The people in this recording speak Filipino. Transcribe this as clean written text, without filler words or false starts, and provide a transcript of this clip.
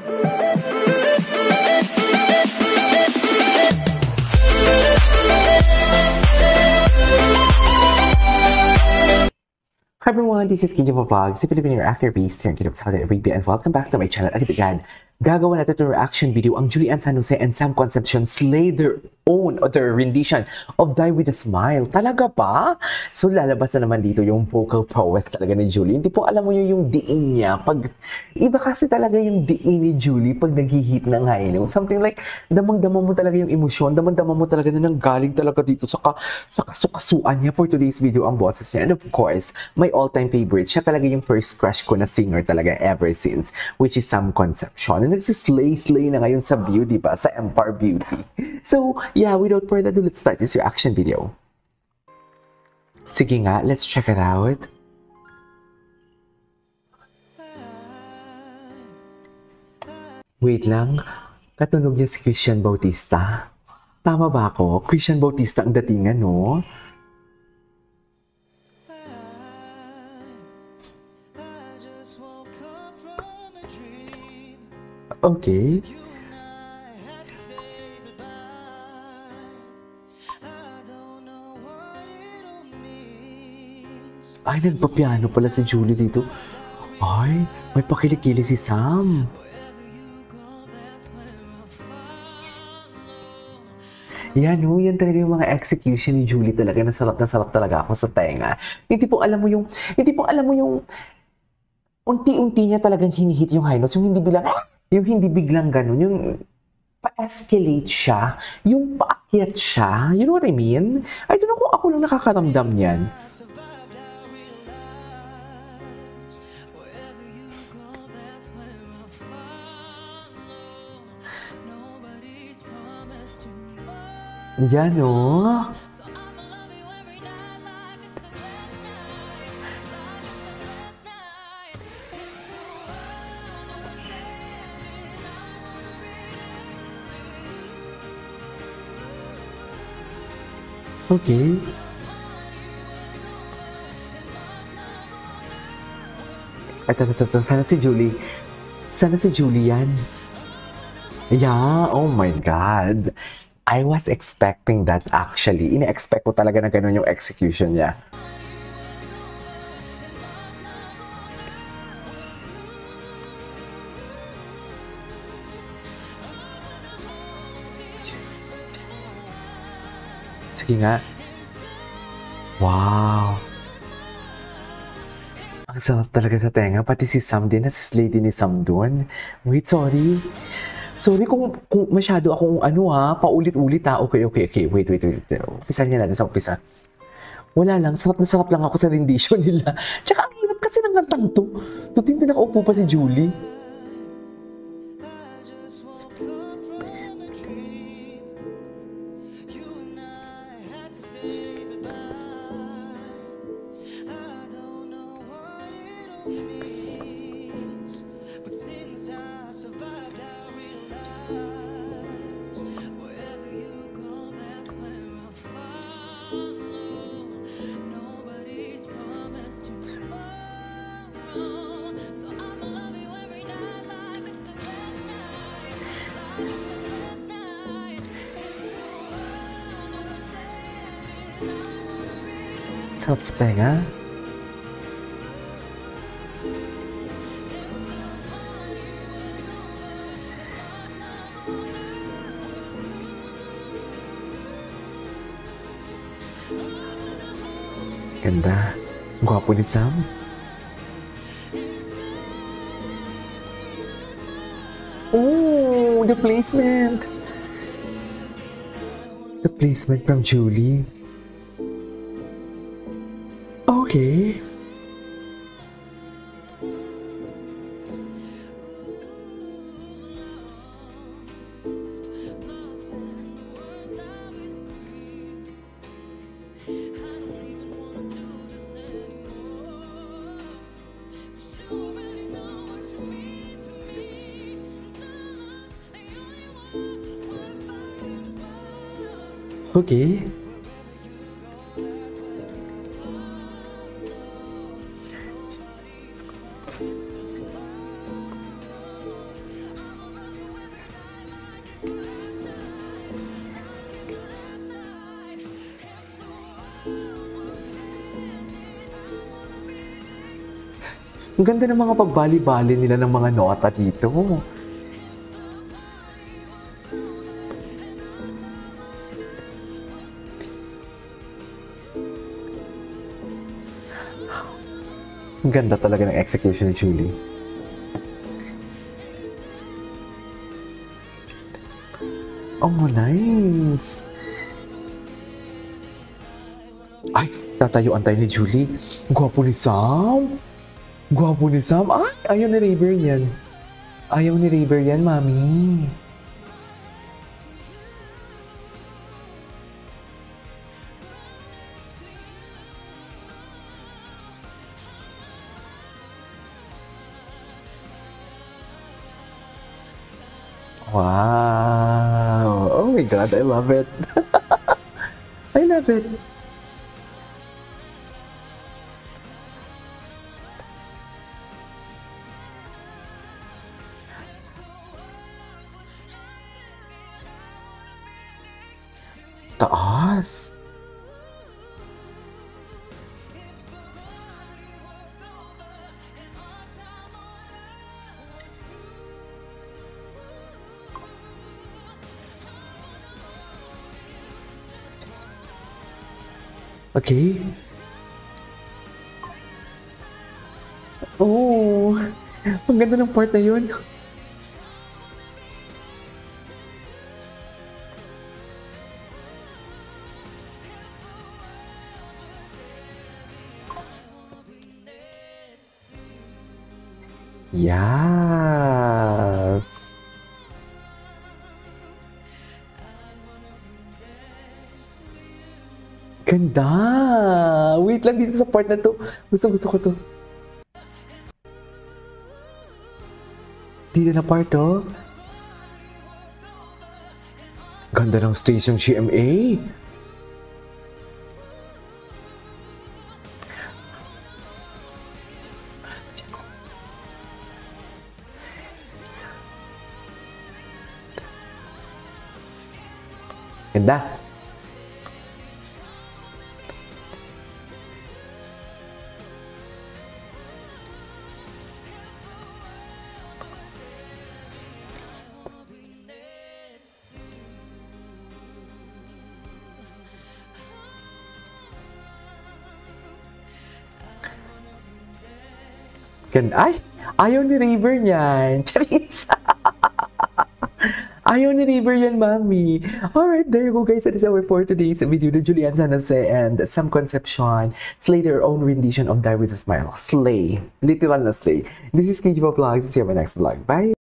Hi everyone, this is Kinyo Vlogs, si Filipino actor based here in Kingdom of Saudi Arabia, and welcome back to my channel. Agad-agad, gagawa natin itong reaction video ang Julian San Jose and Sam Concepcion slay their own or their rendition of Die With A Smile. Talaga ba? So lalabas na naman dito yung vocal prowess talaga ni Julie. Hindi po alam mo yung diin niya. Iba kasi talaga yung diin ni Julie pag nag-hit ng high note. Something like, damang-dama mo talaga yung emosyon, damang-dama mo talaga na nanggaling talaga dito sa kasukasuan niya for today's video ang boses niya. And of course, my all-time favorite, siya talaga yung first crush ko na singer talaga ever since, which is Sam Concepcion. And nagsislay na ngayon sa View, diba? Sa Empire Beauty. So, yeah, without further ado, let's start this reaction video. Sige nga, let's check it out. Wait lang, katunog niya si Christian Bautista. Tama ba ako? Christian Bautista ang datingan, no? Okay. Ay, nagpapiano pala si Julie dito. Ay, may pakilikili si Sam. Yan, no? Yan talaga yung mga execution ni Julie talaga. Na sarap talaga ako sa tenga. Hindi po alam mo yung unti-unti niya talagang hinihit yung high notes. Yung hindi biglang ganun. Yung pa-escalate siya. Yung paakyat siya. You know what I mean? I don't know kung ako lang nakakaramdam yan. Yan, no? Okay. Ito. Sana si Julie. Sana si Julian. Yeah, oh my God. I was expecting that actually. Ina-expect ko talaga na ganun yung execution niya. Sige nga. Wow. Ang sarap talaga sa tenga. Pati si Sam din. Nasislay din ni Sam doon. Wait, sorry. Sorry kung masyado akong paulit-ulit ha. Okay. Wait. Umpisahan nga natin sa umpisa. Wala lang, sarap na sarap lang ako sa rendition nila. Tsaka ang hirap kasi ng kantang to. Tuting na nakaupo pa si Julie. Sarap sa tenga. Ganda. Gwapo ni Sam. Oh, the placement. The placement from Julie. Okay. Okay. Ang ganda ng mga pagbali-bali nila ng mga nota dito. Ang ganda talaga ng execution ni Julie. Oh, nice! Ay, tatayuan tayo ni Julie. Gwapo ni Sam! Gwapo ni Sam! Ay, ayaw ni Raver yan. Ayaw ni Raver yan, mami. Wow! Oh my God, I love it. I love it. Taas. Okay. Oh, ang ganda ng part na yun. Yes. Ganda! Wait lang dito sa part na to. Gusto ko to. Dito na part to. Ganda ng stage ng GMA. Ganda. Ay! Ayaw ni Raver niyan. Charis! Ayaw ni Raver yan, mami. Alright, there you go, guys. That is our for today's video. The Julian San Jose and Sam Concepcion slay their own rendition of Die With A Smile. Slay. Literal na slay. This is KG Vlogs. See you in my next vlog. Bye!